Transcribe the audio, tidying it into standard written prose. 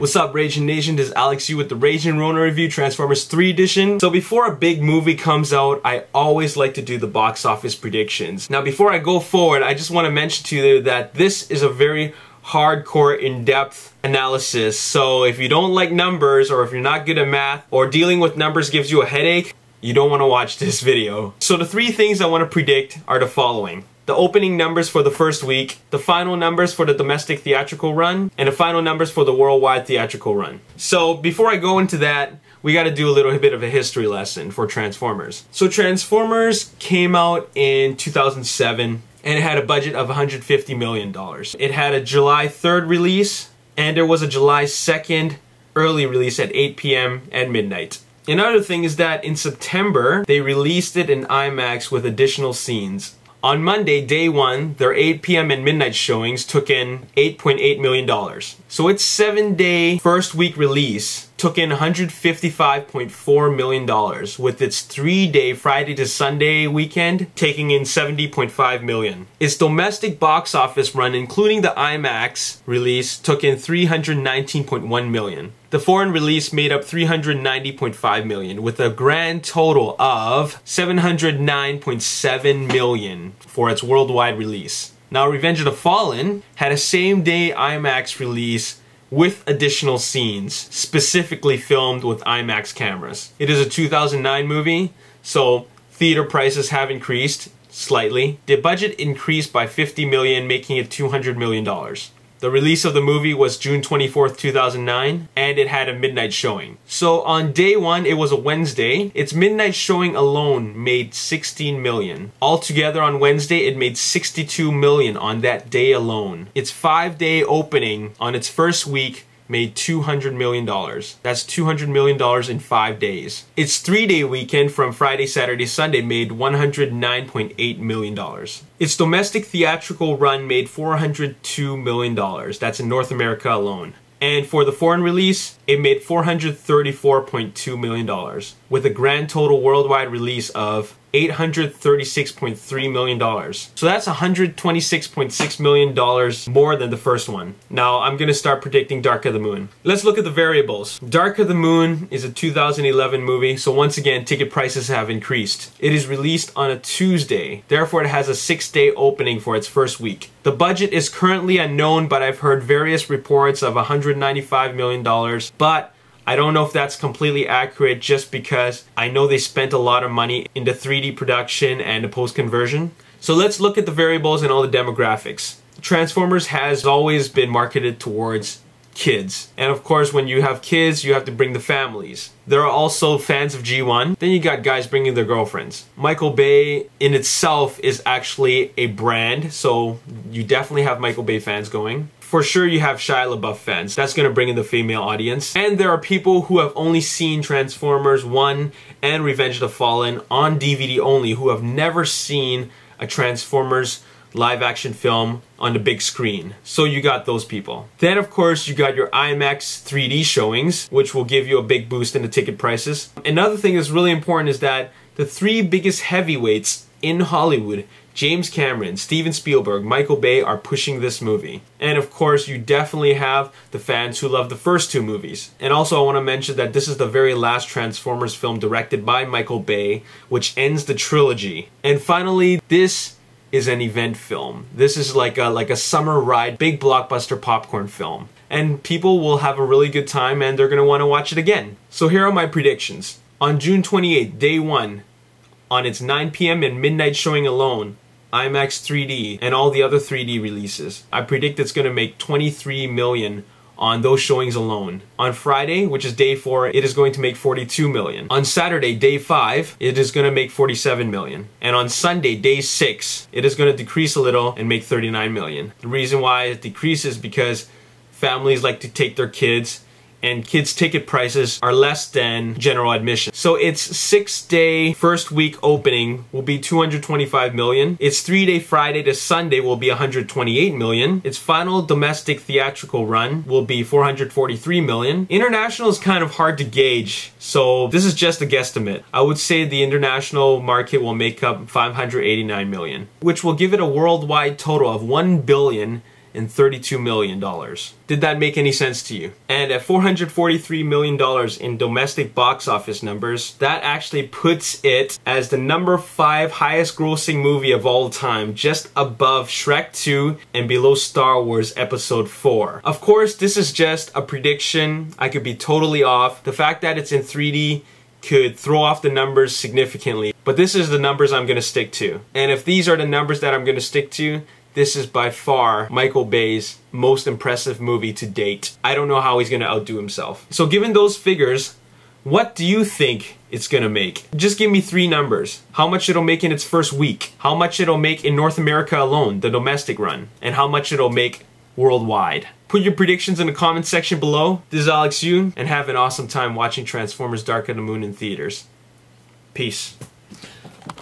What's up, Raging Nation? This is Alex Yu with the Raging Rona review, Transformers 3 edition. So before a big movie comes out, I always like to do the box office predictions. Now before I go forward, I just want to mention to you that this is a very hardcore, in-depth analysis. So if you don't like numbers, or if you're not good at math, or dealing with numbers gives you a headache, you don't want to watch this video. So the three things I want to predict are the following: the opening numbers for the first week, the final numbers for the domestic theatrical run, and the final numbers for the worldwide theatrical run. So before I go into that, we got to do a little bit of a history lesson for Transformers. So Transformers came out in 2007 and it had a budget of $150 million. It had a July 3rd release and there was a July 2nd early release at 8 p.m. at midnight. Another thing is that in September, they released it in IMAX with additional scenes. On Monday, day one, their 8 p.m. and midnight showings took in $8.8 million. So its 7-day first week release took in $155.4 million, with its 3-day Friday to Sunday weekend taking in $70.5 million. Its domestic box office run, including the IMAX release, took in $319.1 million. The foreign release made up $390.5 million, with a grand total of $709.7 million for its worldwide release. Now, Revenge of the Fallen had a same-day IMAX release with additional scenes, specifically filmed with IMAX cameras. It is a 2009 movie, so theater prices have increased slightly. The budget increased by $50 million, making it $200 million. The release of the movie was June 24th, 2009, and it had a midnight showing. So on day one, it was a Wednesday. Its midnight showing alone made $16 million. Altogether on Wednesday, it made $62 million on that day alone. Its 5-day opening on its first week made $200 million. That's $200 million in 5 days. Its 3-day weekend from Friday, Saturday, Sunday made $109.8 million. Its domestic theatrical run made $402 million. That's in North America alone. And for the foreign release, it made $434.2 million, with a grand total worldwide release of $836.3 million. So that's $126.6 million more than the first one. Now I'm gonna start predicting Dark of the Moon. Let's look at the variables. Dark of the Moon is a 2011 movie, so once again, ticket prices have increased. It is released on a Tuesday, therefore it has a 6-day opening for its first week. The budget is currently unknown, but I've heard various reports of $195 million, but I don't know if that's completely accurate, just because I know they spent a lot of money in the 3D production and the post-conversion. So let's look at the variables and all the demographics. Transformers has always been marketed towards kids. And of course, when you have kids, you have to bring the families. There are also fans of G1. Then you got guys bringing their girlfriends. Michael Bay in itself is actually a brand, so you definitely have Michael Bay fans going. For sure you have Shia LaBeouf fans. That's gonna bring in the female audience. And there are people who have only seen Transformers 1 and Revenge of the Fallen on DVD only, who have never seen a Transformers live action film on the big screen. So you got those people. Then of course you got your IMAX 3D showings, which will give you a big boost in the ticket prices. Another thing that's really important is that the 3 biggest heavyweights in Hollywood, James Cameron, Steven Spielberg, Michael Bay, are pushing this movie. And of course, you definitely have the fans who love the first 2 movies. And also I want to mention that this is the very last Transformers film directed by Michael Bay, which ends the trilogy. And finally, this is an event film. This is like a summer ride, big blockbuster popcorn film. And people will have a really good time and they're going to want to watch it again. So here are my predictions. On June 28th, day 1, on its 9 p.m. and midnight showing alone, IMAX 3D and all the other 3D releases, I predict it's going to make $23 million on those showings alone. On Friday, which is day 4, it is going to make $42 million. On Saturday, day 5, it is going to make $47 million. And on Sunday, day 6, it is going to decrease a little and make $39 million. The reason why it decreases is because families like to take their kids, and kids' ticket prices are less than general admission. So its 6-day first week opening will be $225 million. Its 3-day Friday to Sunday will be $128 million. Its final domestic theatrical run will be $443 million. International is kind of hard to gauge, so this is just a guesstimate. I would say the international market will make up $589 million, which will give it a worldwide total of $1,000,000,000 $432 million. Did that make any sense to you? And at $443 million in domestic box office numbers, that actually puts it as the number 5 highest grossing movie of all time, just above Shrek 2 and below Star Wars Episode 4. Of course, this is just a prediction. I could be totally off. The fact that it's in 3D could throw off the numbers significantly, but this is the numbers I'm gonna stick to. And if these are the numbers that I'm gonna stick to, this is by far Michael Bay's most impressive movie to date. I don't know how he's gonna outdo himself. So given those figures, what do you think it's gonna make? Just give me 3 numbers. How much it'll make in its first week, how much it'll make in North America alone, the domestic run, and how much it'll make worldwide. Put your predictions in the comment section below. This is Alex Yu, and have an awesome time watching Transformers Dark of the Moon in theaters. Peace.